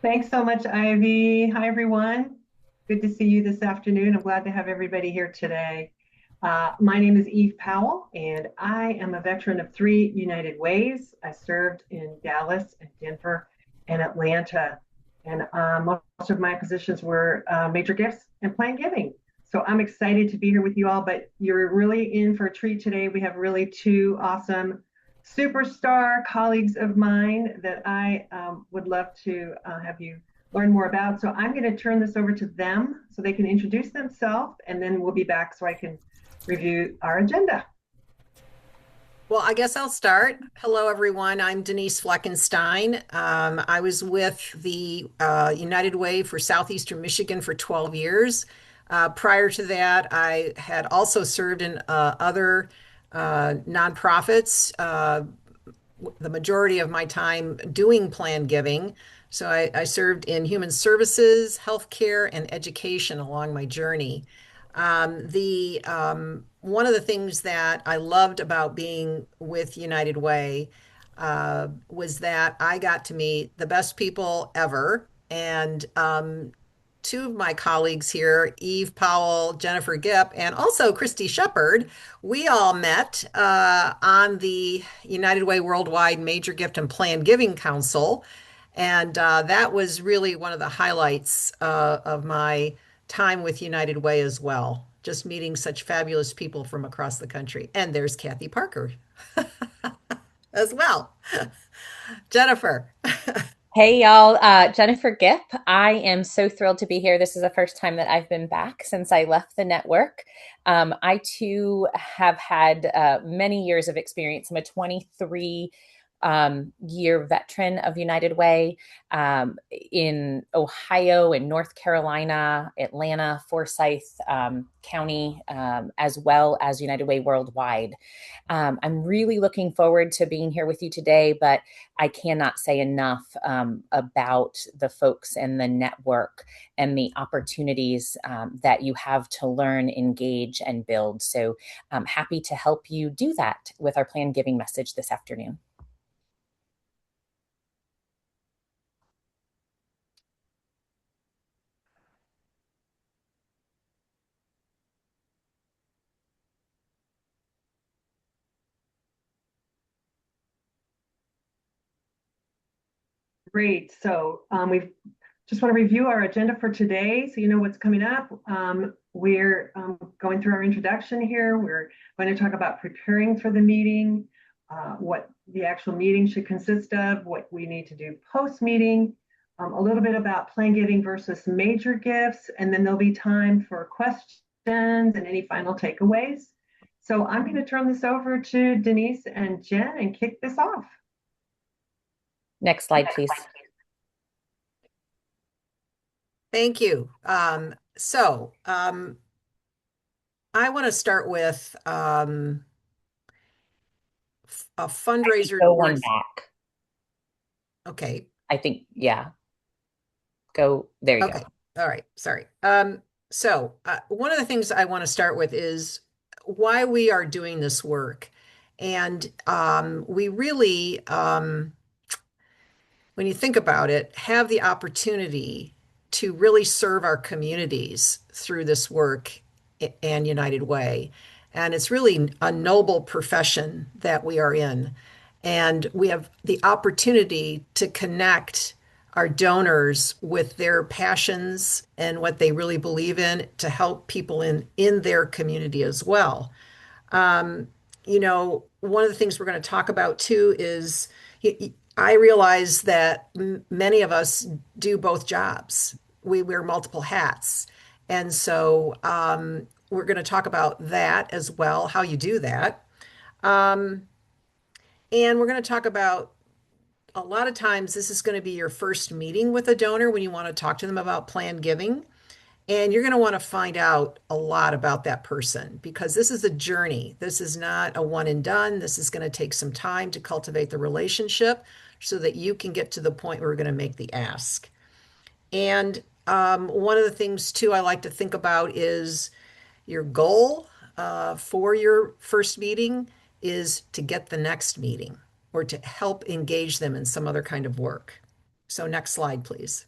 Thanks so much, Ivy. Hi, everyone. Good to see you this afternoon. I'm glad to have everybody here today. My name is Eve Powell, and I am a veteran of three United Ways. I served in Dallas and Denver and Atlanta, and most of my positions were major gifts and planned giving. So I'm excited to be here with you all, but you're really in for a treat today. We have really two awesome superstar colleagues of mine that I would love to have you learn more about. So I'm going to turn this over to them so they can introduce themselves, and then we'll be back so I can review our agenda. Well, I guess I'll start. Hello, everyone. I'm Denise Fleckenstein. I was with the United Way for Southeastern Michigan for 12 years. Prior to that, I had also served in other nonprofits, the majority of my time doing planned giving. So I served in human services, healthcare, and education along my journey. The One of the things that I loved about being with United Way was that I got to meet the best people ever, and two of my colleagues here, Eve Powell, Jennifer Gipp, and also Christy Shepard, we all met on the United Way Worldwide Major Gift and Planned Giving Council. And that was really one of the highlights of my time with United Way as well. Just meeting such fabulous people from across the country. And there's Kathy Parker as well. Jennifer. Hey y'all, Jennifer Gipp. I am so thrilled to be here. This is the first time that I've been back since I left the network. I too have had many years of experience. I'm a 23 year veteran of United Way in Ohio and North Carolina, Atlanta, Forsyth County, as well as United Way Worldwide. I'm really looking forward to being here with you today, but I cannot say enough about the folks in the network and the opportunities that you have to learn, engage, and build. So I'm happy to help you do that with our planned giving message this afternoon. Great. So we just want to review our agenda for today so you know what's coming up. We're going through our introduction here. We're going to talk about preparing for the meeting, what the actual meeting should consist of, what we need to do post-meeting, a little bit about plan giving versus major gifts, and then there'll be time for questions and any final takeaways. So I'm going to turn this over to Denise and Jen and kick this off. Next slide, please. Thank you. I want to start with a fundraiser Go one worth. back. Okay. I think, yeah, go. There you go. Okay. All right. Sorry. One of the things I want to start with is why we are doing this work. And we really, when you think about it, have the opportunity to really serve our communities through this work and United Way. And it's really a noble profession that we are in. And we have the opportunity to connect our donors with their passions and what they really believe in to help people in their community as well. One of the things we're going to talk about too is I realize that many of us do both jobs. We wear multiple hats. And so we're going to talk about that as well, how you do that. Um, and we're going to talk about a lot of times this is going to be your first meeting with a donor when you want to talk to them about planned giving. And you're going to want to find out a lot about that person because this is a journey. This is not a one and done. This is going to take some time to cultivate the relationship so that you can get to the point where we're going to make the ask. And one of the things, too, I like to think about is your goal for your first meeting is to get the next meeting or to help engage them in some other kind of work. So next slide, please.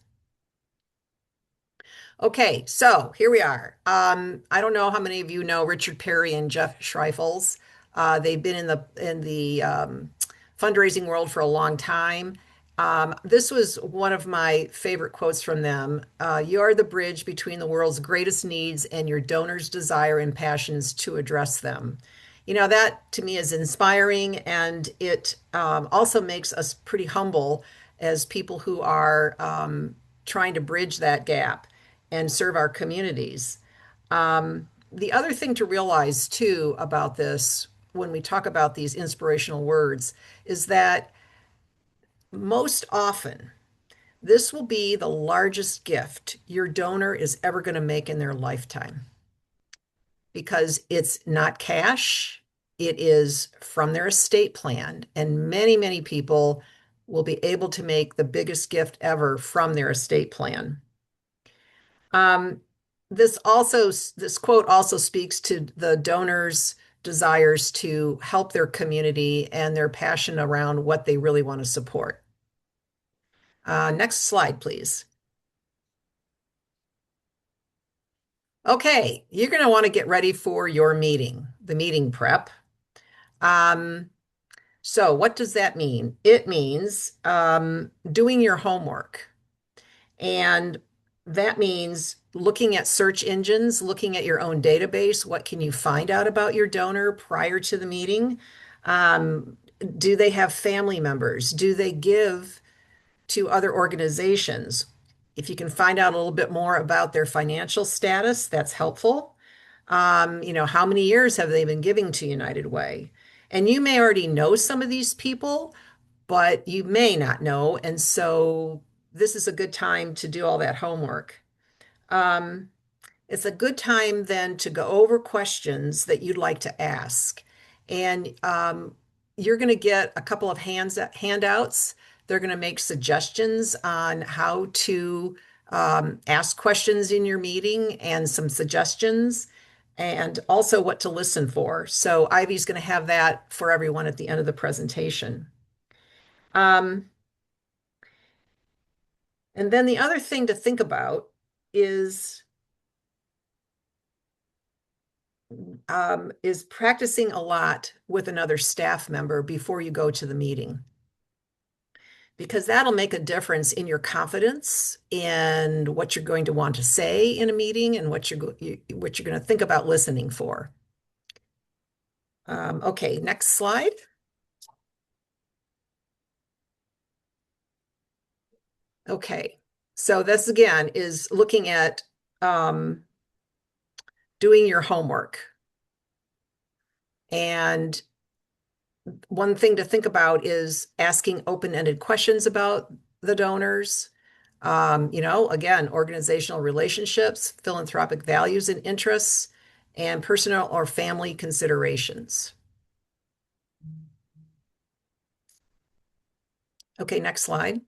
Okay, so here we are. I don't know how many of you know Richard Perry and Jeff Schreifels. They've been in the fundraising world for a long time. This was one of my favorite quotes from them. You are the bridge between the world's greatest needs and your donors' desire and passions to address them. You know, that to me is inspiring, and it also makes us pretty humble as people who are trying to bridge that gap and serve our communities. The other thing to realize too about this, when we talk about these inspirational words, is that most often this will be the largest gift your donor is ever going to make in their lifetime because it's not cash, it is from their estate plan. And many, many people will be able to make the biggest gift ever from their estate plan. This quote also speaks to the donors' desires to help their community and their passion around what they really want to support. Next slide, please. Okay, you're going to want to get ready for your meeting, the meeting prep. So what does that mean? It means doing your homework. And that means looking at search engines, looking at your own database. What can you find out about your donor prior to the meeting? Do they have family members? Do they give to other organizations? If you can find out a little bit more about their financial status, that's helpful. How many years have they been giving to United Way? And you may already know some of these people, but you may not know. And so this is a good time to do all that homework. It's a good time then to go over questions that you'd like to ask. And you're going to get a couple of handouts. They're going to make suggestions on how to ask questions in your meeting and some suggestions, and also what to listen for. So Ivy's going to have that for everyone at the end of the presentation. And then the other thing to think about is practicing a lot with another staff member before you go to the meeting, because that'll make a difference in your confidence in what you're going to want to say in a meeting and what you're going to think about listening for. Okay, next slide. Okay, so this again is looking at doing your homework. And one thing to think about is asking open-ended questions about the donors. Again, organizational relationships, philanthropic values and interests, and personal or family considerations. Okay, next slide.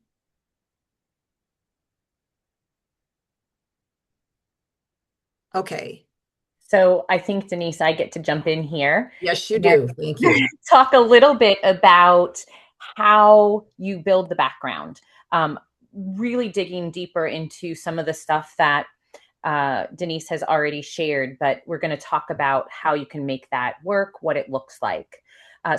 Okay. So I think, Denise, I get to jump in here. Yes, you do. Thank you. Talk a little bit about how you build the background, really digging deeper into some of the stuff that Denise has already shared, but we're going to talk about how you can make that work, what it looks like.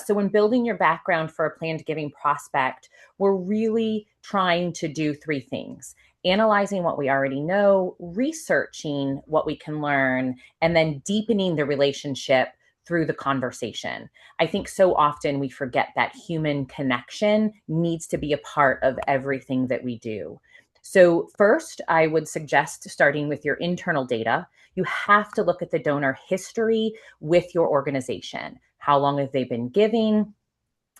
So when building your background for a planned giving prospect, we're really trying to do three things: analyzing what we already know, researching what we can learn, and then deepening the relationship through the conversation. I think so often we forget that human connection needs to be a part of everything that we do. So first, I would suggest starting with your internal data. You have to look at the donor history with your organization. How long have they been giving?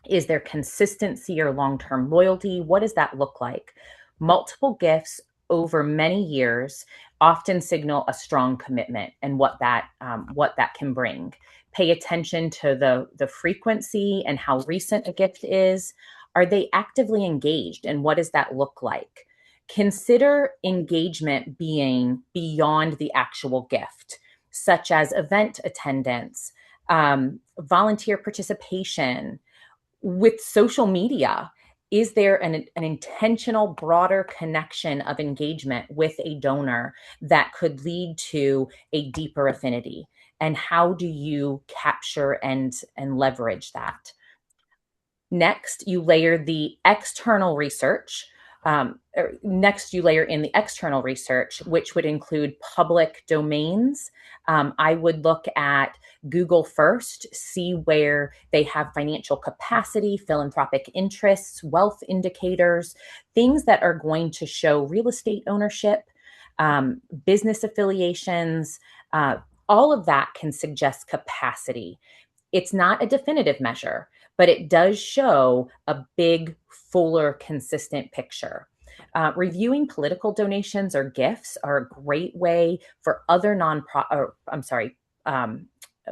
Is there consistency or long-term loyalty? What does that look like? Multiple gifts over many years often signal a strong commitment and what that can bring. Pay attention to the frequency and how recent a gift is. Are they actively engaged, and what does that look like? Consider engagement being beyond the actual gift, such as event attendance, volunteer participation, with social media. is there an intentional, broader connection of engagement with a donor that could lead to a deeper affinity? And how do you capture and leverage that? Next, you layer the external research. Next, you layer in the external research, which would include public domains. I would look at Google first, see where they have financial capacity, philanthropic interests, wealth indicators, things that are going to show real estate ownership, business affiliations. All of that can suggest capacity. It's not a definitive measure, but it does show a big, fuller, consistent picture. Reviewing political donations or gifts are a great way for other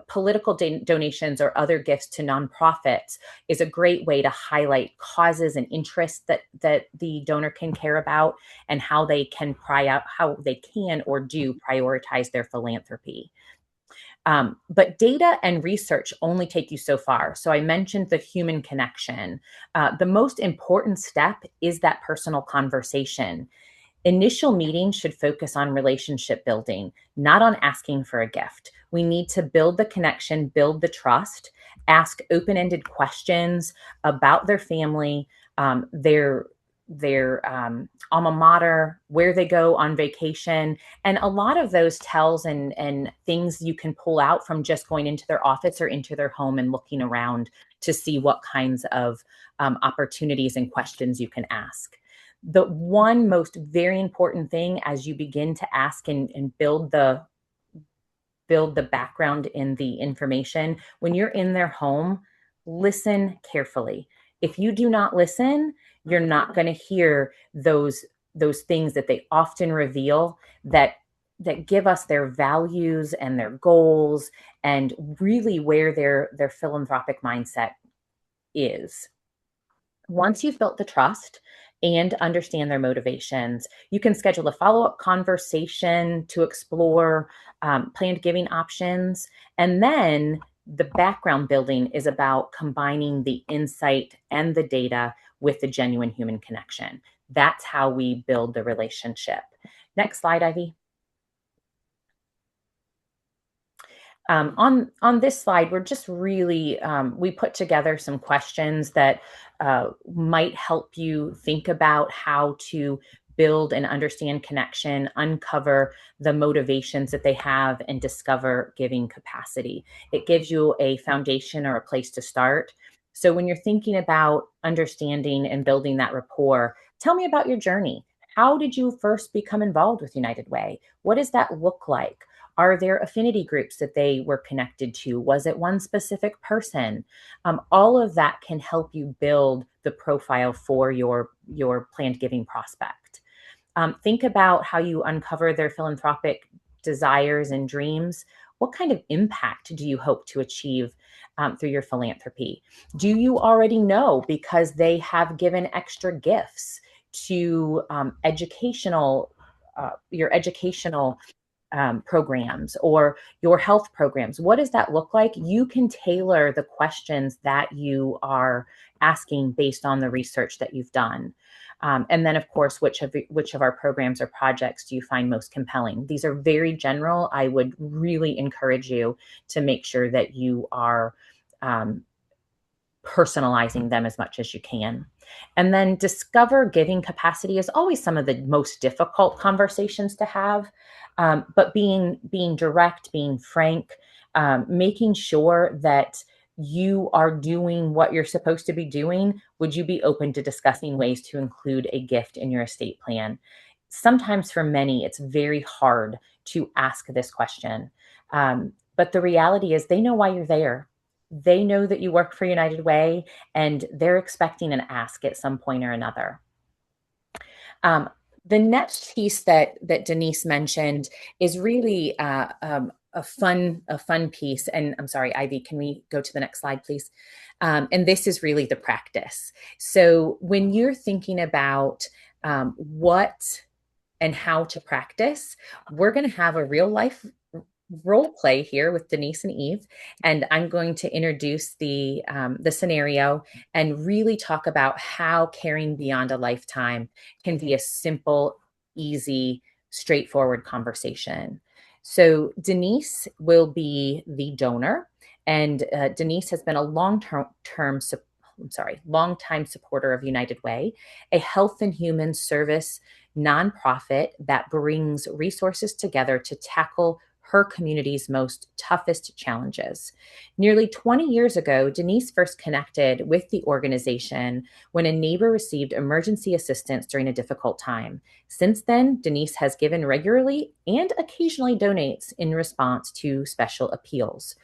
political donations or other gifts to nonprofits is a great way to highlight causes and interests that the donor can care about, and how they can or do prioritize their philanthropy. But data and research only take you so far. So I mentioned the human connection. The most important step is that personal conversation. Initial meetings should focus on relationship building, not on asking for a gift. We need to build the connection, build the trust, ask open-ended questions about their family, their alma mater, where they go on vacation. And a lot of those tells and things you can pull out from just going into their office or into their home and looking around to see what kinds of opportunities and questions you can ask. The one most very important thing as you begin to ask and build the background in the information, when you're in their home, listen carefully. If you do not listen, you're not going to hear those things that they often reveal that give us their values and their goals and really where their philanthropic mindset is. Once you've built the trust and understand their motivations, you can schedule a follow-up conversation to explore planned giving options. And then the background building is about combining the insight and the data with the genuine human connection. That's how we build the relationship. Next slide, Ivy. On this slide, we're just really, we put together some questions that might help you think about how to build and understand connection, uncover the motivations that they have, and discover giving capacity. It gives you a foundation or a place to start. So when you're thinking about understanding and building that rapport, tell me about your journey. How did you first become involved with United Way? What does that look like? Are there affinity groups that they were connected to? Was it one specific person? All of that can help you build the profile for your planned giving prospect. Think about how you uncover their philanthropic desires and dreams. What kind of impact do you hope to achieve through your philanthropy? Do you already know because they have given extra gifts to your educational programs or your health programs? What does that look like? You can tailor the questions that you are asking based on the research that you've done. And then, of course, which of our programs or projects do you find most compelling? These are very general. I would really encourage you to make sure that you are personalizing them as much as you can. And then discover giving capacity is always some of the most difficult conversations to have. But being direct, being frank, making sure that you are doing what you're supposed to be doing. Would you be open to discussing ways to include a gift in your estate plan? Sometimes for many, it's very hard to ask this question. But the reality is they know why you're there. They know that you work for United Way, and they're expecting an ask at some point or another. The next piece that Denise mentioned is really a fun piece. And I'm sorry, Ivy, can we go to the next slide, please? And this is really the practice. So when you're thinking about what and how to practice, we're going to have a real life role play here with Denise and Eve, and I'm going to introduce the scenario and really talk about how caring beyond a lifetime can be a simple, easy, straightforward conversation. So Denise will be the donor, and Denise has been a long time supporter of United Way, a health and human service nonprofit that brings resources together to tackle her community's most toughest challenges. Nearly 20 years ago, Denise first connected with the organization when a neighbor received emergency assistance during a difficult time. Since then, Denise has given regularly and occasionally donates in response to special appeals.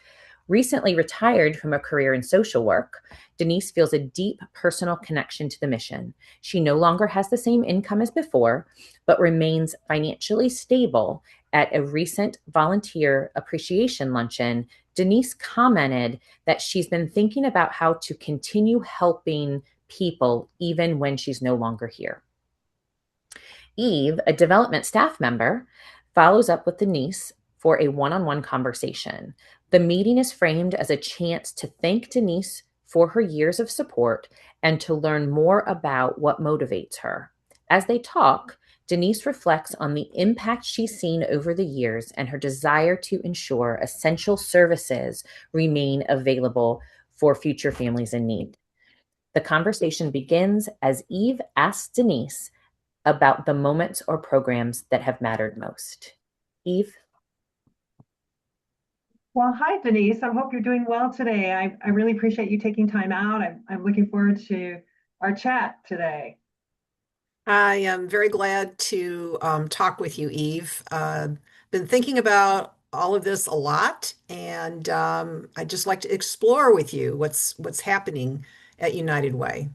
Recently retired from a career in social work, Denise feels a deep personal connection to the mission. She no longer has the same income as before, but remains financially stable. At a recent volunteer appreciation luncheon, Denise commented that she's been thinking about how to continue helping people even when she's no longer here. Eve, a development staff member, follows up with Denise for a one on one conversation. The meeting is framed as a chance to thank Denise for her years of support and to learn more about what motivates her. As they talk, Denise reflects on the impact she's seen over the years and her desire to ensure essential services remain available for future families in need. The conversation begins as Eve asks Denise about the moments or programs that have mattered most. Eve? Well, hi, Denise. I hope you're doing well today. I really appreciate you taking time out. I'm looking forward to our chat today. I am very glad to talk with you, Eve. Been thinking about all of this a lot, and I'd just like to explore with you what's happening at United Way.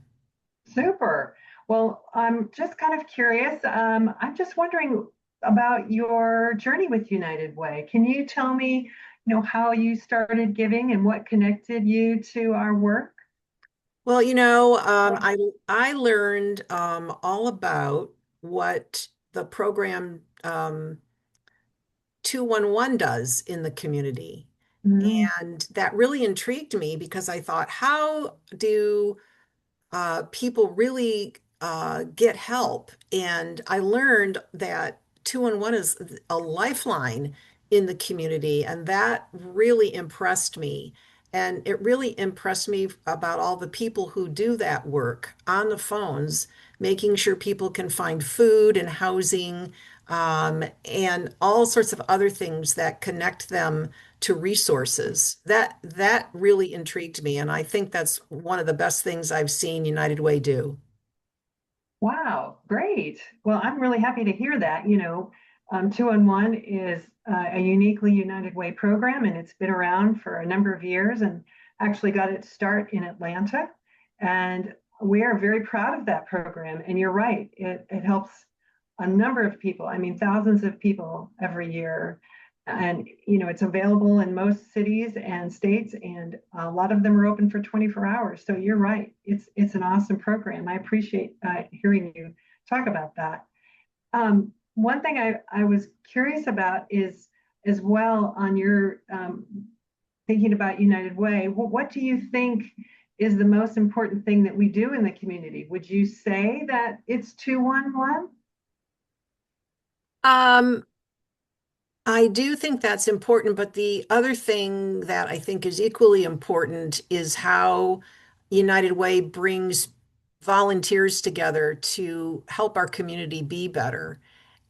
Super. Well, I'm just kind of curious. I'm just wondering about your journey with United Way. Can you tell me, how you started giving and what connected you to our work? Well, I learned all about what the program 211 does in the community. Mm. And that really intrigued me because I thought, how do people really get help? And I learned that 211 is a lifeline in the community, and that really impressed me. And it really impressed me about all the people who do that work on the phones, making sure people can find food and housing, and all sorts of other things that connect them to resources. That really intrigued me, and I think that's one of the best things I've seen United Way do. Wow, great. Well, I'm really happy to hear that. 2-on-1 is a uniquely United Way program, and it's been around for a number of years and actually got its start in Atlanta. And we are very proud of that program. And you're right, it helps a number of people. I mean, thousands of people every year. And it's available in most cities and states, and a lot of them are open for 24 hours. So you're right, it's an awesome program. I appreciate hearing you talk about that. One thing I was curious about is as well on your thinking about United Way. What do you think is the most important thing that we do in the community? Would you say that it's 211? Um, I do think that's important, but the other thing that I think is equally important is how United Way brings volunteers together to help our community be better.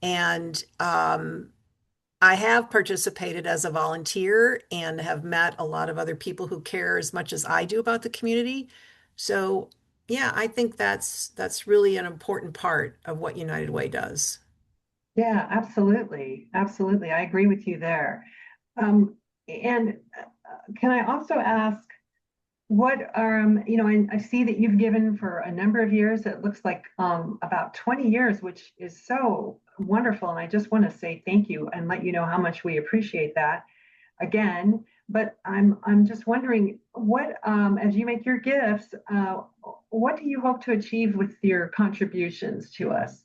And I have participated as a volunteer and have met a lot of other people who care as much as I do about the community. So, yeah, I think that's really an important part of what United Way does. Yeah, absolutely. Absolutely. I agree with you there. And can I also ask I see that you've given for a number of years. It looks like about 20 years, which is so wonderful. And I just want to say thank you and let you know how much we appreciate that again. But I'm just wondering what, as you make your gifts, what do you hope to achieve with your contributions to us?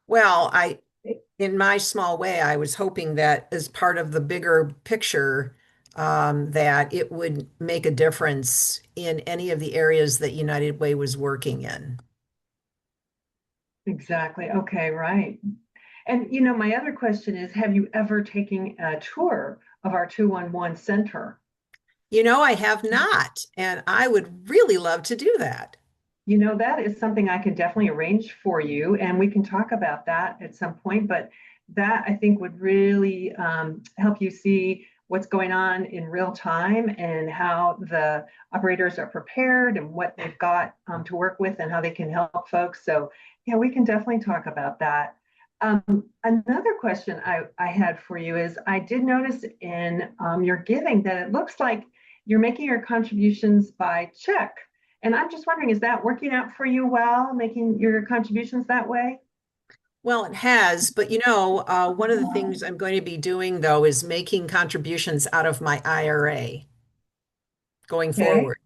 Well, in my small way, I was hoping that as part of the bigger picture, that it would make a difference in any of the areas that United Way was working in. Exactly. Okay, right. And my other question is, have you ever taken a tour of our 211 center? I have not, and I would really love to do that. That is something I can definitely arrange for you, and we can talk about that at some point. But that I think would really help you see what's going on in real time and how the operators are prepared and what they've got to work with and how they can help folks. So, yeah, we can definitely talk about that. Another question I had for you is I did notice in your giving that it looks like you're making your contributions by check. And I'm just wondering, is that working out for you well, making your contributions that way? Well, it has, but one of the things I'm going to be doing though is making contributions out of my IRA going Okay, forward.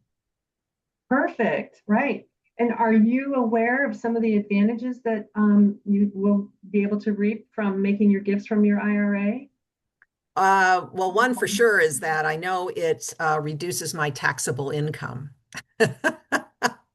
perfect. Right. And are you aware of some of the advantages that you will be able to reap from making your gifts from your IRA? Well, one for sure is that I know it reduces my taxable income.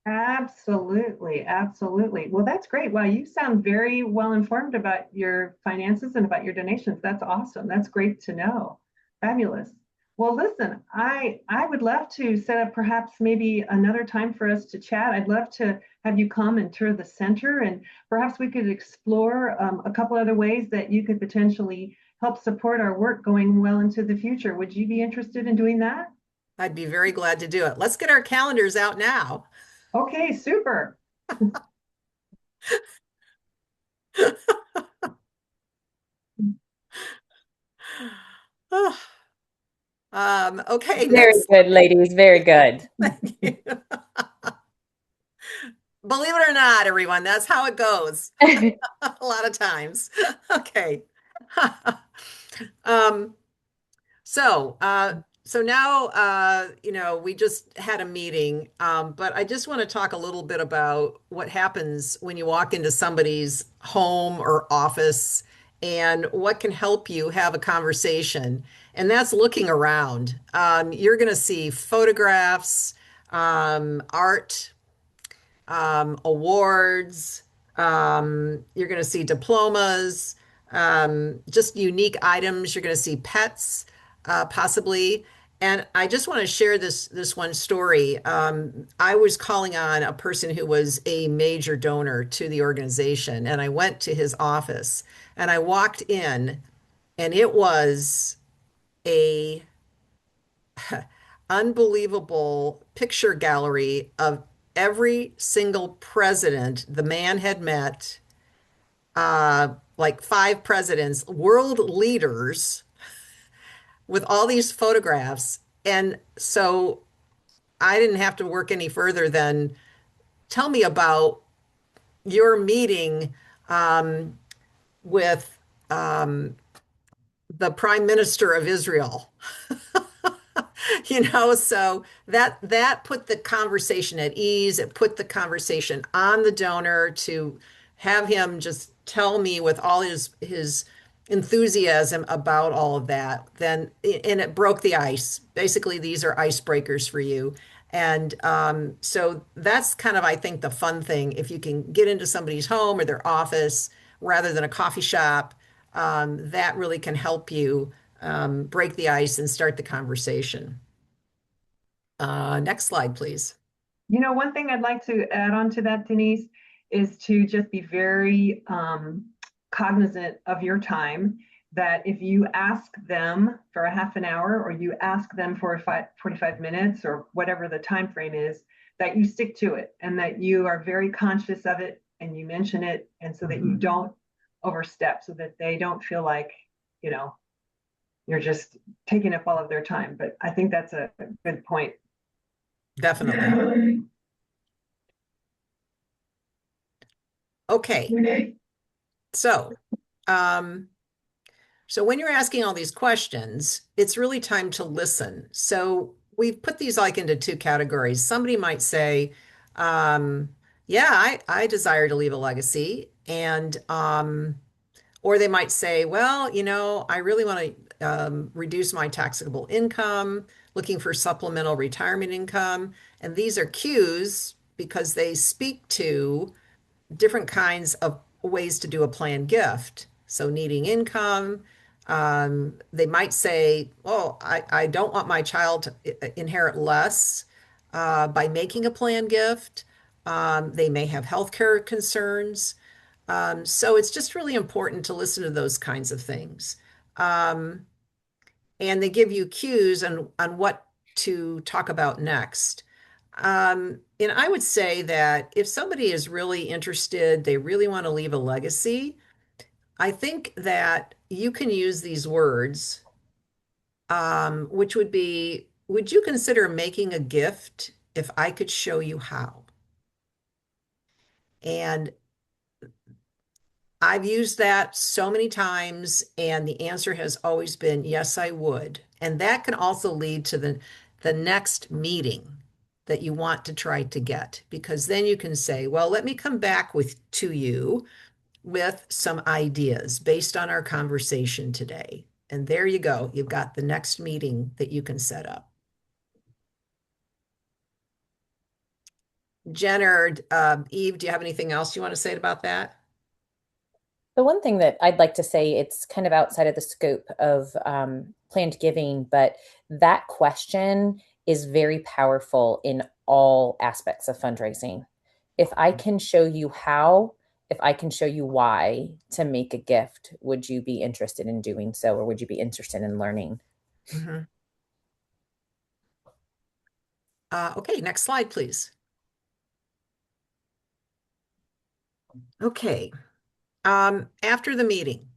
Absolutely, absolutely. Well, that's great. Wow, you sound very well informed about your finances and about your donations. That's awesome. That's great to know. Fabulous. Well, listen, I would love to set up perhaps maybe another time for us to chat. I'd love to have you come and tour the center, and perhaps we could explore a couple other ways that you could potentially help support our work going well into the future. Would you be interested in doing that? I'd be very glad to do it. Let's get our calendars out now. Okay, super. Okay, Very next. good, ladies. Very good. Thank you. Believe it or not, everyone, that's how it goes a lot of times. Okay. Um, So, so now, we just had a meeting, but I just want to talk a little bit about what happens when you walk into somebody's home or office and what can help you have a conversation. And that's looking around. You're going to see photographs, art, awards. You're going to see diplomas, just unique items. You're going to see pets, possibly. And I just want to share this one story. I was calling on a person who was a major donor to the organization, and I went to his office, and I walked in, and it was a unbelievable picture gallery of every single president the man had met, like five presidents, world leaders, with all these photographs. And so I didn't have to work any further than tell me about your meeting with the Prime Minister of Israel. So that put the conversation at ease. It put the conversation on the donor to have him just tell me with all his enthusiasm about all of that. Then and it broke the ice. Basically, these are icebreakers for you. And so that's kind of, I think, the fun thing. If you can get into somebody's home or their office rather than a coffee shop, that really can help you break the ice and start the conversation. Next slide, please. One thing I'd like to add on to that, Denise, is to just be very cognizant of your time. That if you ask them for a half an hour or you ask them for 45 minutes or whatever the time frame is, that you stick to it and that you are very conscious of it and you mention it, and so that you don't overstep, so that they don't feel like, you know, you're just taking up all of their time. But I think that's a good point. Definitely. Okay. So, um, so when you're asking all these questions, it's really time to listen. So we've put these like into two categories. Somebody might say, yeah, I desire to leave a legacy. And Or they might say, well, I really want to reduce my taxable income, looking for supplemental retirement income. And these are cues because they speak to different kinds of ways to do a planned gift. So, needing income, they might say, oh, I don't want my child to inherit less by making a planned gift. They may have healthcare concerns. So it's just really important to listen to those kinds of things. Um, and they give you cues on what to talk about next. And I would say that if somebody is really interested, they really want to leave a legacy, I think that you can use these words, which would be, would you consider making a gift if I could show you how? And I've used that so many times, and the answer has always been yes, I would. And that can also lead to the next meeting that you want to try to get, because then you can say, well, let me come back to you with some ideas based on our conversation today. And there you go. You've got the next meeting that you can set up. Jen or Eve, do you have anything else you want to say about that? The one thing that I'd like to say, it's kind of outside of the scope of planned giving, but that question is very powerful in all aspects of fundraising. If I can show you how, if I can show you why to make a gift, would you be interested in doing so, or would you be interested in learning? Mhm. Okay, next slide, please. Okay. After the meeting,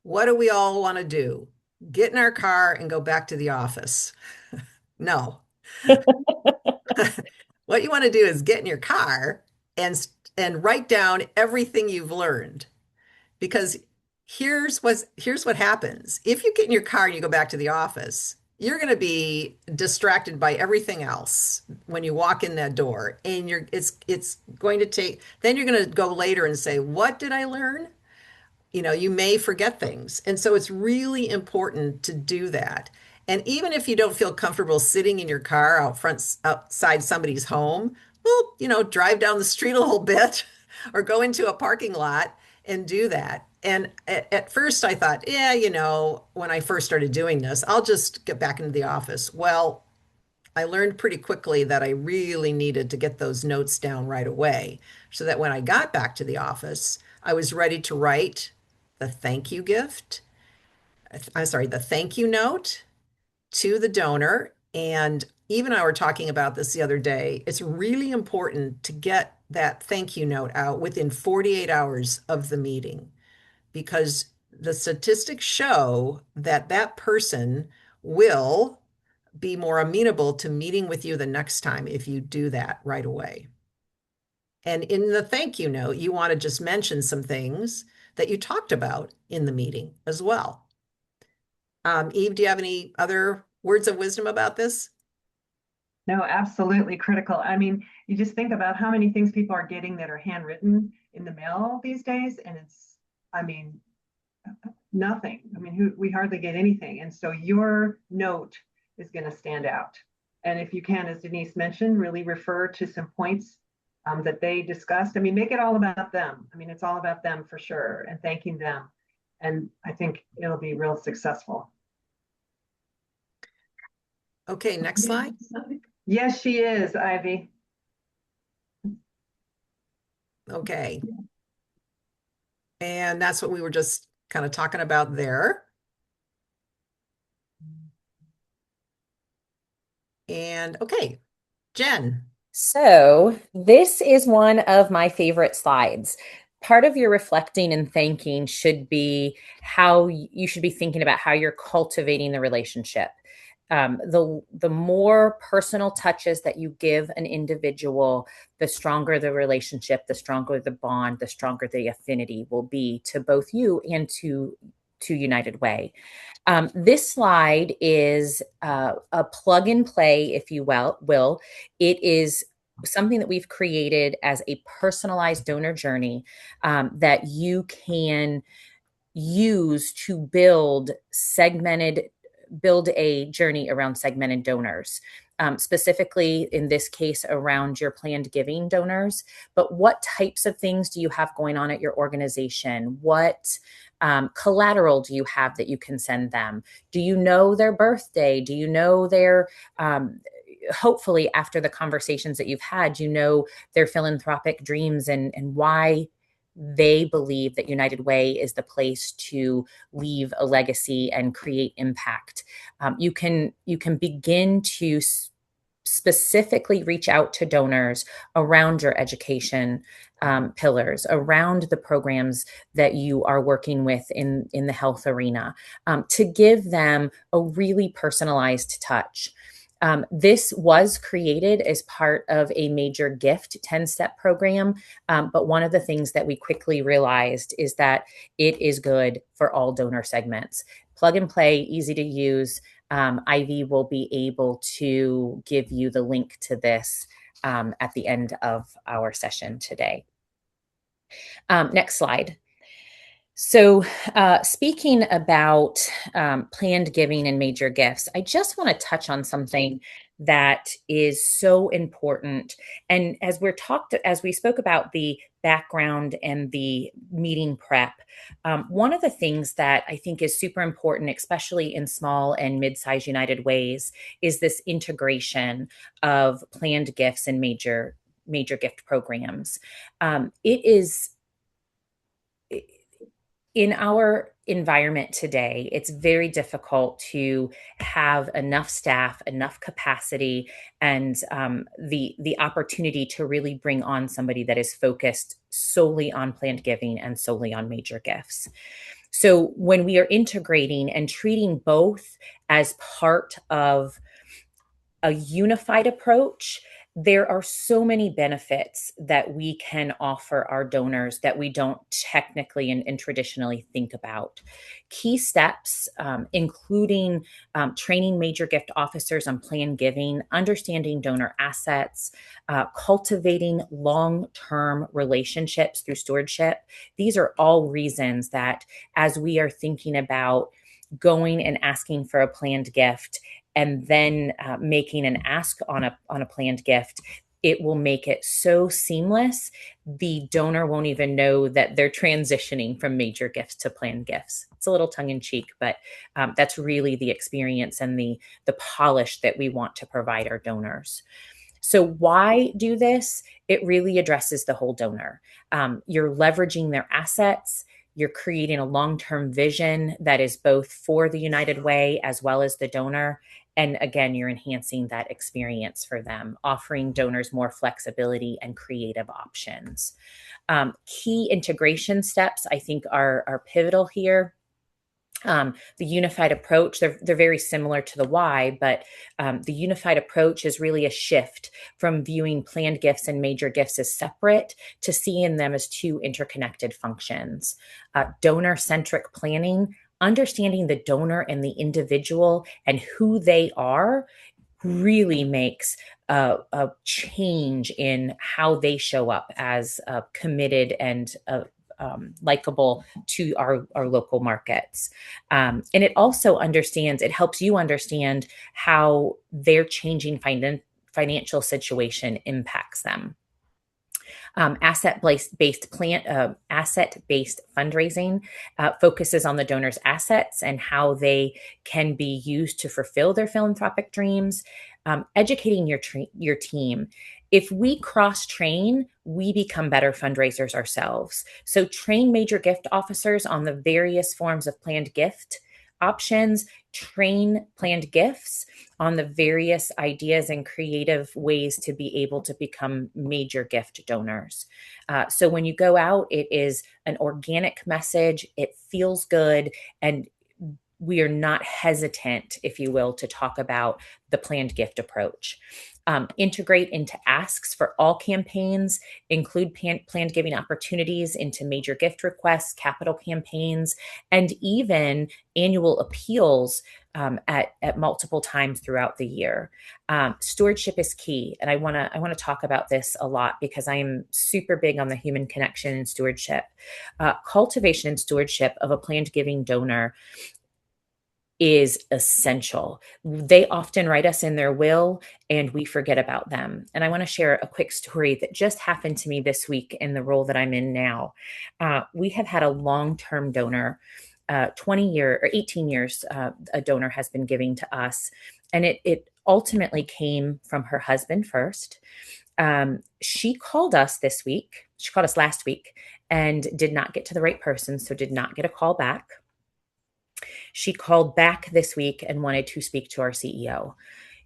what do we all want to do? Get in our car and go back to the office. No. What you want to do is get in your car and write down everything you've learned. Because here's what happens. If you get in your car and you go back to the office, you're going to be distracted by everything else when you walk in that door. And it's going to take, then you're going to go later and say, what did I learn? You may forget things. And so it's really important to do that. And even if you don't feel comfortable sitting in your car outside somebody's home, well, drive down the street a little bit or go into a parking lot and do that. And at first I thought, yeah, when I first started doing this, I'll just get back into the office. Well, I learned pretty quickly that I really needed to get those notes down right away so that when I got back to the office, I was ready to write the thank you gift. I'm sorry, the thank you note to the donor. And Eve and I were talking about this the other day. It's really important to get that thank you note out within 48 hours of the meeting because the statistics show that that person will be more amenable to meeting with you the next time if you do that right away. And in the thank you note, you want to just mention some things that you talked about in the meeting as well. Eve, do you have any other words of wisdom about this? No, absolutely critical. I mean, you just think about how many things people are getting that are handwritten in the mail these days, and I mean, nothing. I mean, we hardly get anything. And so your note is going to stand out. And if you can, as Denise mentioned, really refer to some points that they discussed. I mean, make it all about them. I mean, it's all about them for sure and thanking them. And I think it'll be real successful. Okay, next slide. Yes, she is, Ivy. Okay. And that's what we were just kind of talking about there. And okay, Jen. So, this is one of my favorite slides. Part of your reflecting and thanking should be how you should be thinking about how you're cultivating the relationship. The more personal touches that you give an individual, the stronger the relationship, the stronger the bond, the stronger the affinity will be to both you and to United Way. This slide is a plug and play, if you will. It is something that we've created as a personalized donor journey that you can use to build a journey around segmented donors. Specifically in this case around your planned giving donors. But what types of things do you have going on at your organization? What collateral do you have that you can send them? Do you know their birthday? Do you know their hopefully after the conversations that you've had, you know their philanthropic dreams and why they believe that United Way is the place to leave a legacy and create impact. You can begin to specifically reach out to donors around your education pillars, around the programs that you are working with in the health arena, to give them a really personalized touch. This was created as part of a major gift 10-step program. But one of the things that we quickly realized is that it is good for all donor segments. Plug and play, easy to use. Ivy will be able to give you the link to this at the end of our session today. Next slide. So speaking about planned giving and major gifts, I just want to touch on something that is so important. And as we spoke about the background and the meeting prep, one of the things that I think is super important, especially in small and mid-sized United Ways, is this integration of planned gifts and major gift programs. It is in our environment today, it's very difficult to have enough staff, enough capacity, and the opportunity to really bring on somebody that is focused solely on planned giving and solely on major gifts. So when we are integrating and treating both as part of a unified approach, there are so many benefits that we can offer our donors that we don't technically and traditionally think about. Key steps, including training major gift officers on planned giving, understanding donor assets, cultivating long-term relationships through stewardship. These are all reasons that as we are thinking about going and asking for a planned gift, and then making an ask on a planned gift, it will make it so seamless. The donor won't even know that they're transitioning from major gifts to planned gifts. It's a little tongue in cheek, but that's really the experience and the polish that we want to provide our donors. So why do this? It really addresses the whole donor. You're leveraging their assets. You're creating a long-term vision that is both for the United Way as well as the donor. And again, you're enhancing that experience for them, offering donors more flexibility and creative options. Key integration steps, I think, are pivotal here. The unified approach, they're very similar to the why, but the unified approach is really a shift from viewing planned gifts and major gifts as separate to seeing them as two interconnected functions. Donor-centric planning, understanding the donor and the individual and who they are really makes a change in how they show up as committed and likable to our local markets. And it also it helps you understand how their changing financial situation impacts them. Asset-based fundraising focuses on the donor's assets and how they can be used to fulfill their philanthropic dreams. Educating your team. If we cross-train, we become better fundraisers ourselves. So train major gift officers on the various forms of planned gift options, train planned gifts on the various ideas and creative ways to be able to become major gift donors. So when you go out, it is an organic message, it feels good, and we are not hesitant, if you will, to talk about the planned gift approach. integrate into asks for all campaigns, include planned giving opportunities into major gift requests, capital campaigns, and even annual appeals at multiple times throughout the year. Stewardship is key, and I want to talk about this a lot because I am super big on the human connection and stewardship. Cultivation and stewardship of a planned giving donor is essential. They often write us in their will and we forget about them. And I want to share a quick story that just happened to me this week in the role that I'm in now. We have had a long-term donor, 20 year or 18 years, a donor has been giving to us. And it ultimately came from her husband first. She called us this week. She called us last week and did not get to the right person. So did not get a call back. She called back this week and wanted to speak to our CEO.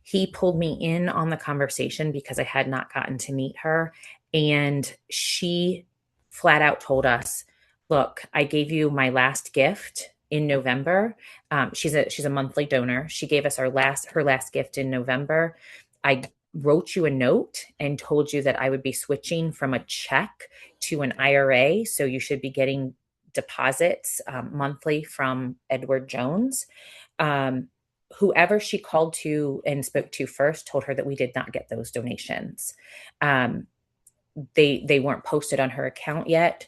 He pulled me in on the conversation because I had not gotten to meet her. And she flat out told us, look, I gave you my last gift in November. She's a monthly donor. She gave us her last gift in November. I wrote you a note and told you that I would be switching from a check to an IRA. So you should be getting deposits monthly from Edward Jones. Whoever she called to and spoke to first told her that we did not get those donations. They weren't posted on her account yet.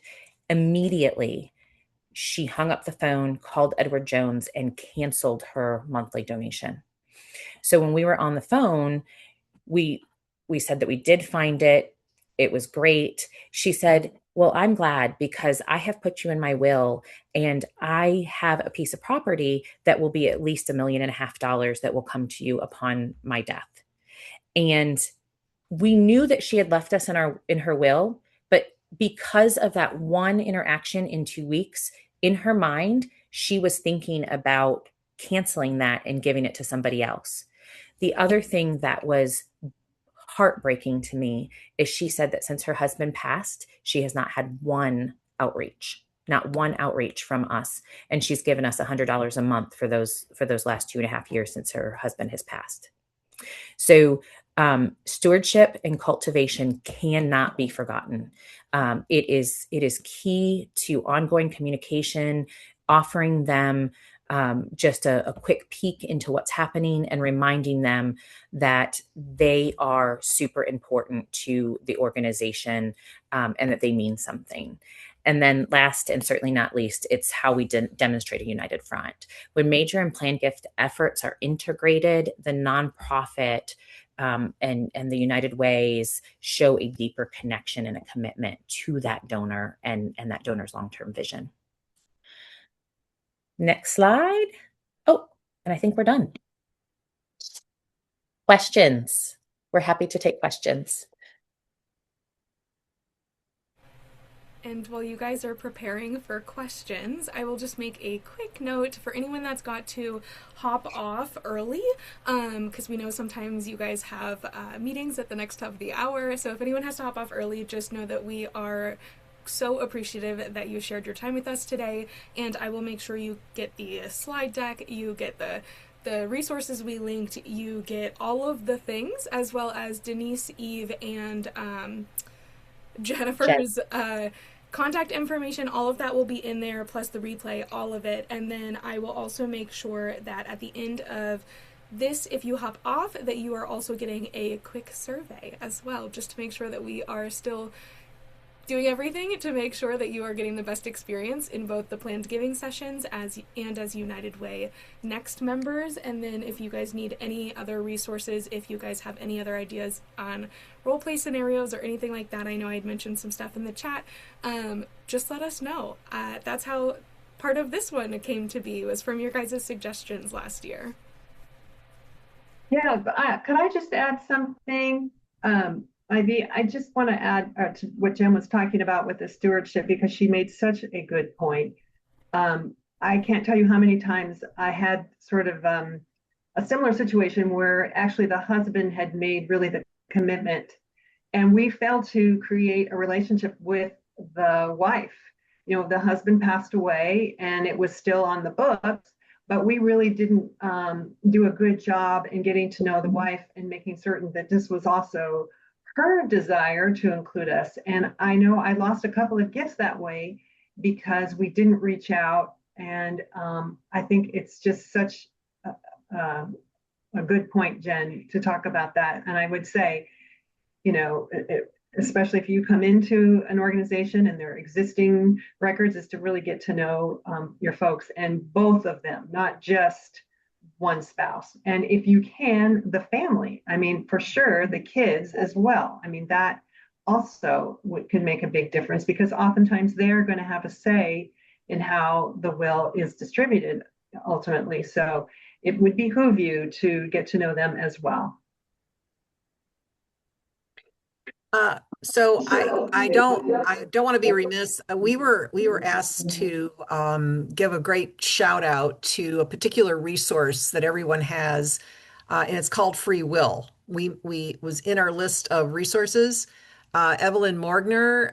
Immediately, she hung up the phone, called Edward Jones, and canceled her monthly donation. So when we were on the phone, we said that we did find it. It was great. She said, well, I'm glad because I have put you in my will and I have a piece of property that will be at least $1.5 million that will come to you upon my death. And we knew that she had left us in her will, but because of that one interaction in 2 weeks, in her mind, she was thinking about canceling that and giving it to somebody else. The other thing that was heartbreaking to me is she said that since her husband passed, she has not had not one outreach from us. And she's given us $100 a month for those last 2.5 years since her husband has passed. So stewardship and cultivation cannot be forgotten. It is key to ongoing communication, offering them just a quick peek into what's happening and reminding them that they are super important to the organization and that they mean something. And then last and certainly not least, it's how we demonstrate a united front. When major and planned gift efforts are integrated, the nonprofit and the United Ways show a deeper connection and a commitment to that donor and that donor's long-term vision. Next slide. Oh, and I think we're done. Questions. We're happy to take questions. And while you guys are preparing for questions, I will just make a quick note for anyone that's got to hop off early, because we know sometimes you guys have meetings at the next top of the hour. So if anyone has to hop off early, just know that we are so appreciative that you shared your time with us today, and I will make sure you get the slide deck, you get the resources we linked, you get all of the things, as well as Denise, Eve, and Jennifer's contact information. All of that will be in there, plus the replay, all of it. And then I will also make sure that at the end of this, if you hop off, that you are also getting a quick survey as well, just to make sure that we are still doing everything to make sure that you are getting the best experience in both the planned giving sessions as United Way Next members. And then if you guys need any other resources, if you guys have any other ideas on role play scenarios or anything like that, I know I'd mentioned some stuff in the chat, just let us know. That's how part of this one came to be, was from your guys' suggestions last year. Yeah, but could I just add something? I just want to add to what Jen was talking about with the stewardship, because she made such a good point. I can't tell you how many times I had sort of a similar situation where actually the husband had made really the commitment and we failed to create a relationship with the wife. You know, the husband passed away and it was still on the books, but we really didn't do a good job in getting to know the wife and making certain that this was also her desire to include us. And I know I lost a couple of gifts that way because we didn't reach out. And I think it's just such a good point, Jen, to talk about that. And I would say, especially if you come into an organization and their existing records, is to really get to know your folks, and both of them, not just one spouse. And if you can, the family. I mean, for sure, the kids as well. I mean, that also can make a big difference because oftentimes they're going to have a say in how the will is distributed ultimately. So it would behoove you to get to know them as well. So I don't want to be remiss. We were asked to give a great shout out to a particular resource that everyone has, and it's called Free Will. We was in our list of resources. Evelyn Morgner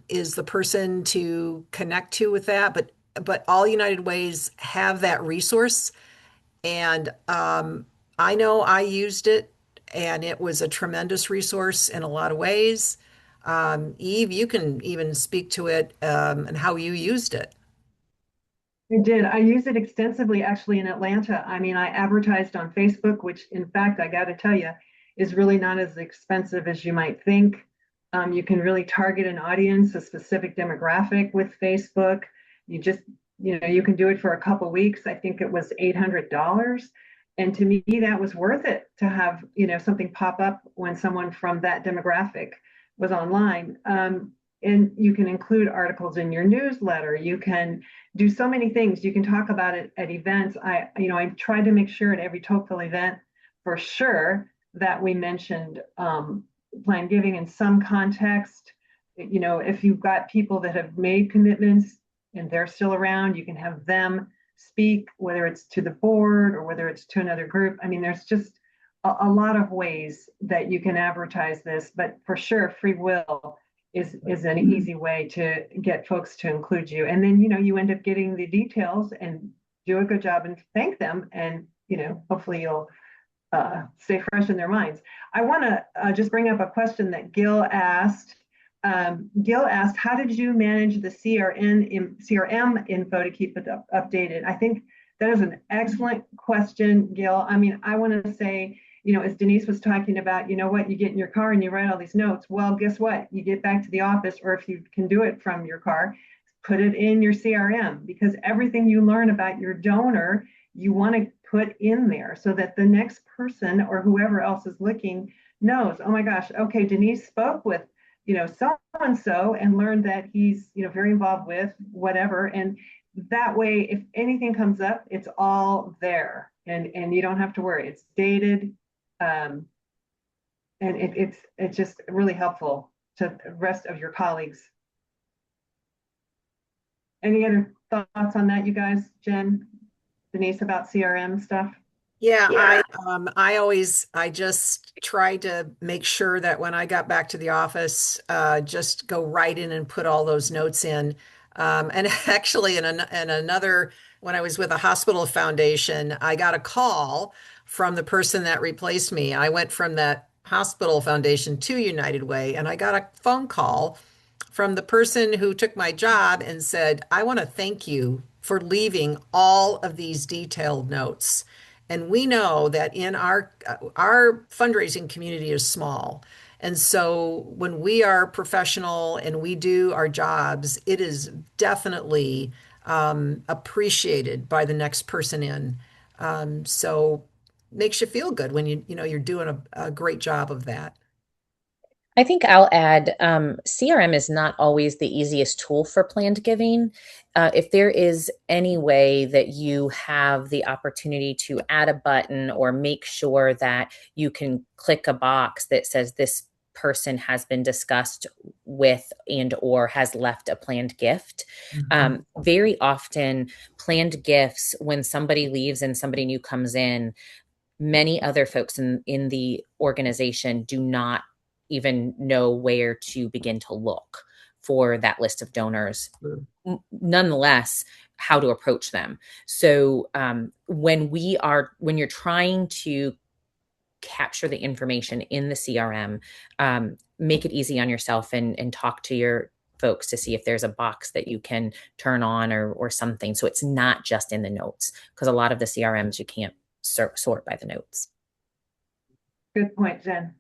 is the person to connect to with that, but all United Ways have that resource, and I know I used it, and it was a tremendous resource in a lot of ways. Eve, you can even speak to it and how you used it. I did. I use it extensively actually in Atlanta. I mean, I advertised on Facebook, which in fact, I got to tell you, is really not as expensive as you might think. You can really target an audience, a specific demographic with Facebook. You just, you can do it for a couple weeks. I think it was $800. And to me, that was worth it to have, something pop up when someone from that demographic was online. And you can include articles in your newsletter. You can do so many things. You can talk about it at events. I tried to make sure at every Tocqueville event, for sure, that we mentioned planned giving in some context. If you've got people that have made commitments and they're still around, you can have them speak, whether it's to the board or whether it's to another group. I mean, there's just a lot of ways that you can advertise this, but for sure, Free Will is an easy way to get folks to include you. And then, you end up getting the details and do a good job and thank them. And, hopefully you'll stay fresh in their minds. I want to just bring up a question that Gil asked. Gil asked, how did you manage the CRM info to keep it updated? I think that is an excellent question, Gil. I mean, I want to say, as Denise was talking about, you get in your car and you write all these notes. Well, guess what? You get back to the office, or if you can do it from your car, put it in your CRM, because everything you learn about your donor, you want to put in there so that the next person or whoever else is looking knows, oh my gosh, okay, Denise spoke with so and so and learned that he's very involved with whatever. And that way, if anything comes up, it's all there, and you don't have to worry. It's dated, and it's just really helpful to the rest of your colleagues. Any other thoughts on that, you guys? Jen, Denise, about CRM stuff? Yeah, I just tried to make sure that when I got back to the office, just go right in and put all those notes in. And actually, in another, when I was with a hospital foundation, I got a call from the person that replaced me. I went from that hospital foundation to United Way, and I got a phone call from the person who took my job and said, I want to thank you for leaving all of these detailed notes. And we know that in our fundraising community is small. And so when we are professional and we do our jobs, it is definitely appreciated by the next person in. So makes you feel good when you're doing a great job of that. I think I'll add CRM is not always the easiest tool for planned giving. If there is any way that you have the opportunity to add a button or make sure that you can click a box that says this person has been discussed with and or has left a planned gift. Very often planned gifts, when somebody leaves and somebody new comes in, many other folks in the organization do not even know where to begin to look for that list of donors. Nonetheless, how to approach them. So when you're trying to capture the information in the CRM, make it easy on yourself and talk to your folks to see if there's a box that you can turn on or something. So it's not just in the notes, because a lot of the CRMs you can't sort by the notes. Good point, Jen.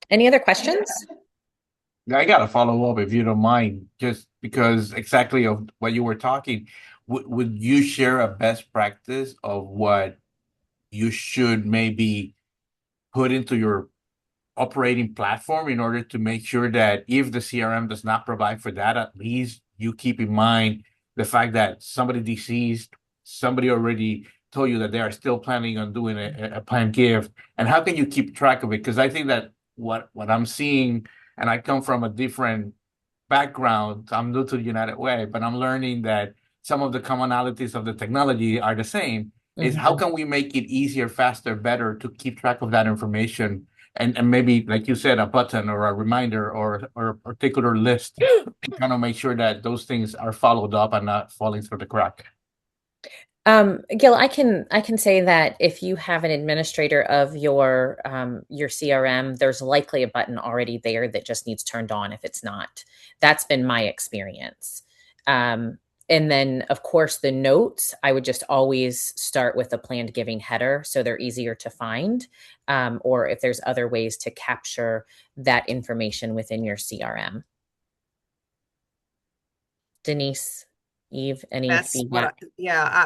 Any other questions? I got to follow up if you don't mind, just because exactly of what you were talking. Would you share a best practice of what you should maybe put into your operating platform in order to make sure that if the CRM does not provide for that, at least you keep in mind the fact that somebody deceased, somebody already told you that they are still planning on doing a planned gift, and how can you keep track of it? Because I think that what I'm seeing, and I come from a different background, I'm new to the United Way, but I'm learning that some of the commonalities of the technology are the same. Is how can we make it easier, faster, better to keep track of that information? And maybe, like you said, a button or a reminder or a particular list to kind of make sure that those things are followed up and not falling through the crack. Gil, I can say that if you have an administrator of your CRM, there's likely a button already there that just needs turned on if it's not. That's been my experience. And then, of course, the notes, I would just always start with a planned giving header so they're easier to find, or if there's other ways to capture that information within your CRM. Denise, Eve, any feedback?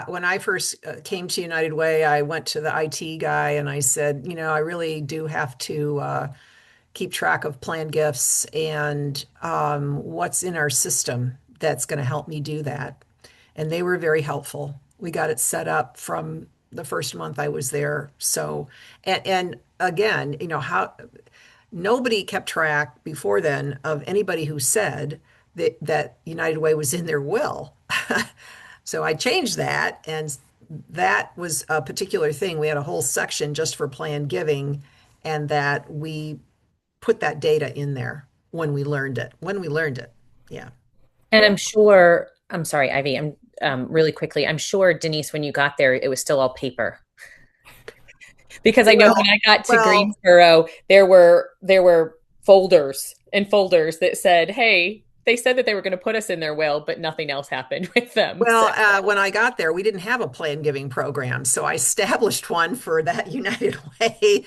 When I first came to United Way, I went to the IT guy and I said, I really do have to keep track of planned gifts and what's in our system that's going to help me do that. And they were very helpful. We got it set up from the first month I was there. So, and again, how nobody kept track before then of anybody who said that United Way was in their will. So I changed that, and that was a particular thing. We had a whole section just for planned giving, and that we put that data in there when we learned it. Yeah. And I'm sorry, Ivy, really quickly, I'm sure, Denise, when you got there, it was still all paper. Because I know when I got to Greensboro, there were folders that said, hey, they said that they were going to put us in their will, but nothing else happened with them. Well, when I got there, we didn't have a planned giving program. So I established one for that United Way.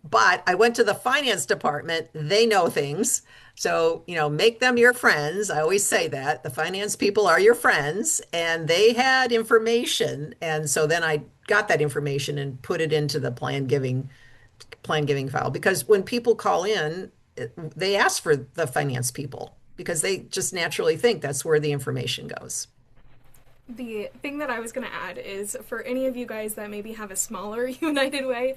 But I went to the finance department. They know things. So, make them your friends. I always say that. The finance people are your friends, and they had information. And so then I got that information and put it into the planned giving file. Because when people call in, they ask for the finance people because they just naturally think that's where the information goes. The thing that I was going to add is for any of you guys that maybe have a smaller United Way,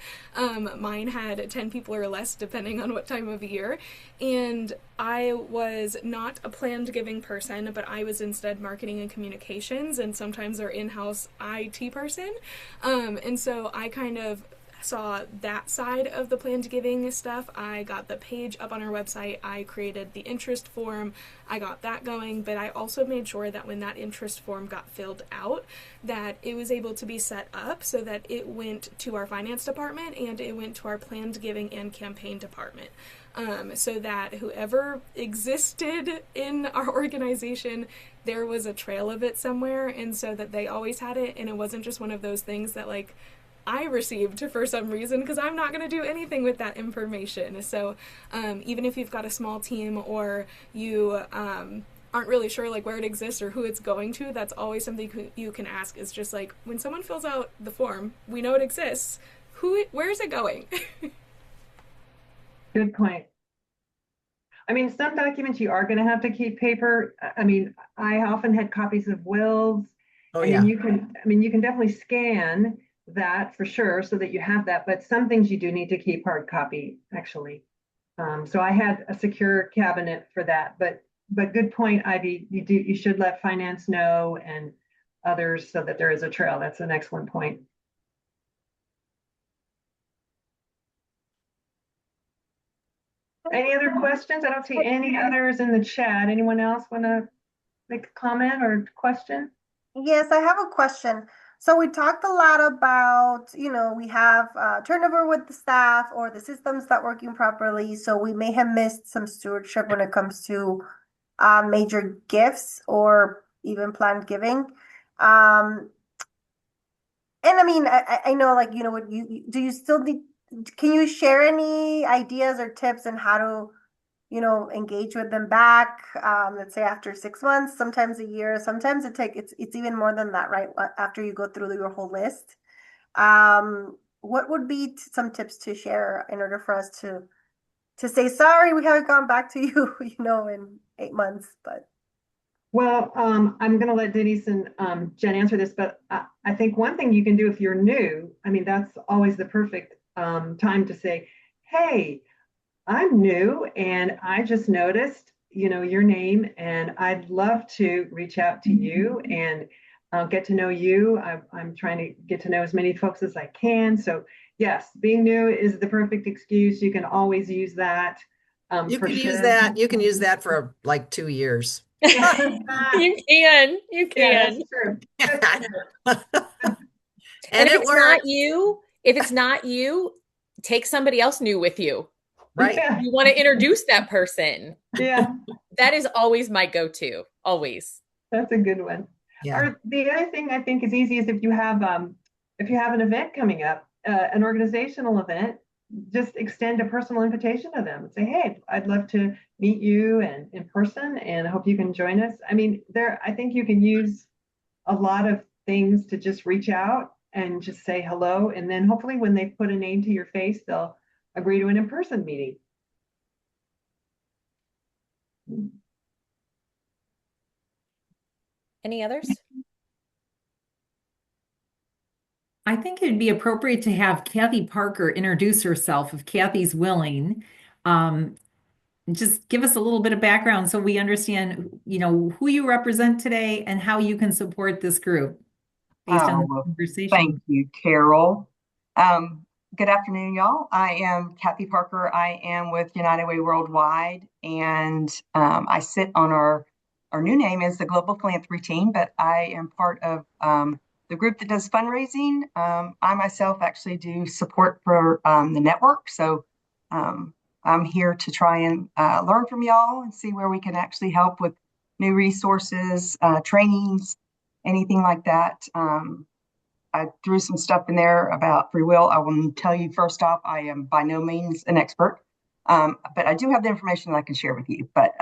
mine had 10 people or less depending on what time of year, and I was not a planned giving person, but I was instead marketing and communications and sometimes our in-house IT person, and so I kind of saw that side of the planned giving stuff. I got the page up on our website. I created the interest form. I got that going, but I also made sure that when that interest form got filled out, that it was able to be set up so that it went to our finance department and it went to our planned giving and campaign department. So that whoever existed in our organization, there was a trail of it somewhere, and so that they always had it, and it wasn't just one of those things that I received for some reason, because I'm not going to do anything with that information. So even if you've got a small team or you aren't really sure where it exists or who it's going to, that's always something you can ask. Is just when someone fills out the form, we know it exists. Where is it going? Good point. I mean, some documents you are going to have to keep paper. I mean, I often had copies of wills. Oh, yeah. You can definitely scan that for sure so that you have that, but some things you do need to keep hard copy actually. So I had a secure cabinet for that, but good point, Ivy. You should let finance know and others so that there is a trail. That's an excellent point. Any other questions? I don't see any others in the chat. Anyone else want to make a comment or question? Yes, I have a question. So we talked a lot about, we have turnover with the staff or the systems not working properly. So we may have missed some stewardship when it comes to major gifts or even planned giving. And I mean, I know, like, what do you still need, can you share any ideas or tips on how to engage with them back, let's say after 6 months, sometimes a year, sometimes it's even more than that, right? After you go through your whole list. What would be some tips to share in order for us to say, sorry, we haven't gone back to you, in 8 months, but. Well, I'm going to let Denise and Jen answer this, but I think one thing you can do if you're new, I mean, that's always the perfect time to say, hey, I'm new and I just noticed, your name, and I'd love to reach out to you and get to know you. I'm trying to get to know as many folks as I can. So yes, being new is the perfect excuse. You can always use that. You for can use sure. that. You can use that for like 2 years. You can. You Yeah, can. that's true. That's true. And if it it's not works, if it's not you, take somebody else new with you. right? Yeah. You want to introduce that person. Yeah, That is always my go-to. Always. that's a good one. Yeah. Or the other thing I think is easy is if you have an event coming up, an organizational event, just extend a personal invitation to them and say, hey, I'd love to meet you and in person and I hope you can join us. I mean, I think you can use a lot of things to just reach out and just say hello. And then hopefully when they put a name to your face, they'll agree to an in-person meeting. Any others? I think it'd be appropriate to have Kathy Parker introduce herself if Kathy's willing. Just give us a little bit of background so we understand, who you represent today and how you can support this group based on the Well, conversation. thank you, Carol. Good afternoon, y'all. I am Kathy Parker. I am with United Way Worldwide, and I sit on our new name is the Global Philanthropy Team, but I am part of the group that does fundraising. I myself actually do support for the network, so I'm here to try and learn from y'all and see where we can actually help with new resources, trainings, anything like that. I threw some stuff in there about free will. I will tell you first off, I am by no means an expert, but I do have the information that I can share with you. But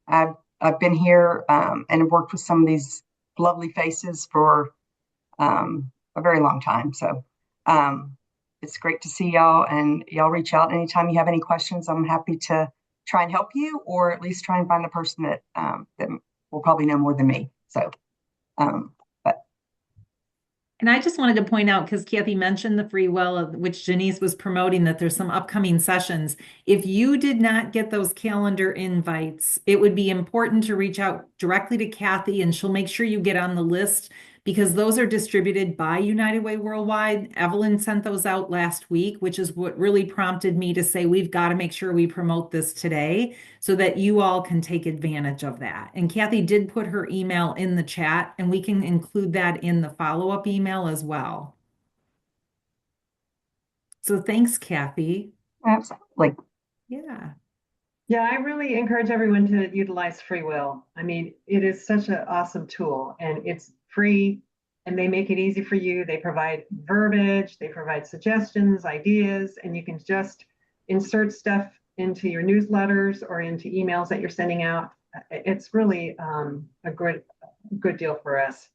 I've been here and have worked with some of these lovely faces for a very long time. So it's great to see y'all, and y'all reach out anytime you have any questions. I'm happy to try and help you, or at least try and find the person that that will probably know more than me. So. And I just wanted to point out, because Kathy mentioned the free will, which Denise was promoting, that there's some upcoming sessions. If you did not get those calendar invites, it would be important to reach out directly to Kathy and she'll make sure you get on the list, because those are distributed by United Way Worldwide. Evelyn sent those out last week, which is what really prompted me to say, we've got to make sure we promote this today so that you all can take advantage of that. And Kathy did put her email in the chat, and we can include that in the follow-up email as well. So thanks, Kathy. Absolutely. Yeah. Yeah, I really encourage everyone to utilize free will. I mean, it is such an awesome tool and it's free and they make it easy for you. They provide verbiage, they provide suggestions, ideas, and you can just insert stuff into your newsletters or into emails that you're sending out. It's really a good deal for us.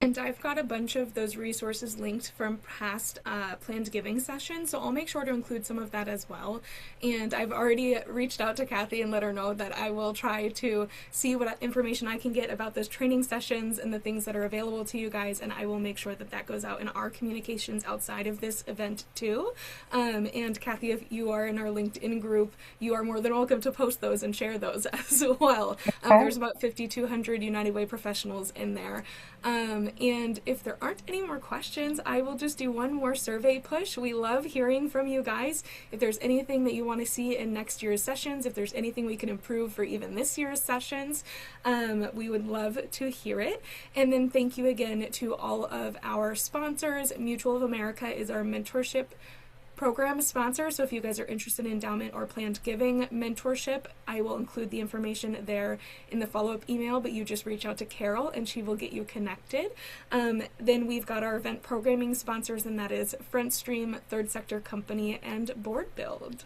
And I've got a bunch of those resources linked from past planned giving sessions, so I'll make sure to include some of that as well. And I've already reached out to Kathy and let her know that I will try to see what information I can get about those training sessions and the things that are available to you guys, and I will make sure that that goes out in our communications outside of this event too. And Kathy, if you are in our LinkedIn group, you are more than welcome to post those and share those as well. There's about 5,200 United Way professionals in there. And if there aren't any more questions, I will just do one more survey push. We love hearing from you guys. If there's anything that you want to see in next year's sessions, if there's anything we can improve for even this year's sessions, we would love to hear it. And then thank you again to all of our sponsors. Mutual of America is our mentorship program sponsor. So if you guys are interested in endowment or planned giving mentorship, I will include the information there in the follow-up email, but you just reach out to Carol and she will get you connected. Then we've got our event programming sponsors, and that is Front Stream, Third Sector Company, and Board Build.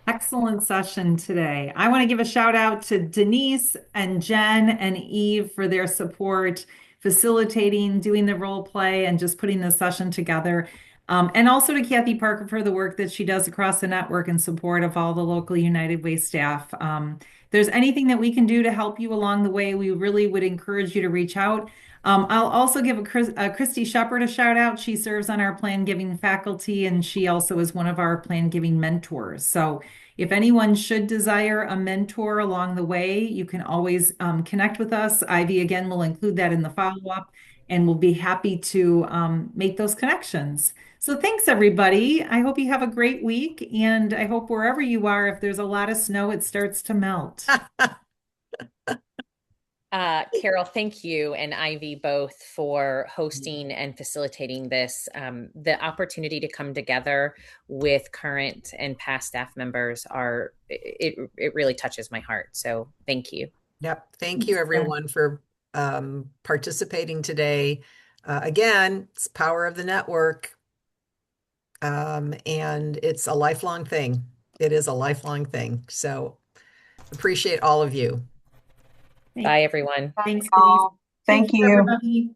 Excellent session today. I want to give a shout out to Denise and Jen and Eve for their support, facilitating, doing the role play, and just putting the session together. And also to Kathy Parker for the work that she does across the network in support of all the local United Way staff. If there's anything that we can do to help you along the way, we really would encourage you to reach out. I'll also give Christy Shepard a shout out. She serves on our Plan Giving faculty, and she also is one of our Plan Giving mentors. So if anyone should desire a mentor along the way, you can always connect with us. Ivy, again, will include that in the follow-up, and we'll be happy to make those connections. So thanks, everybody. I hope you have a great week, and I hope wherever you are, if there's a lot of snow, it starts to melt. Carol, thank you and Ivy both for hosting and facilitating this. The opportunity to come together with current and past staff members it really touches my heart. So thank you. Yep. Thank you everyone for participating today. Again, it's power of the network. And it's a lifelong thing. It is a lifelong thing. So appreciate all of you. Bye, everyone. Thanks, all. Thank you. Everybody.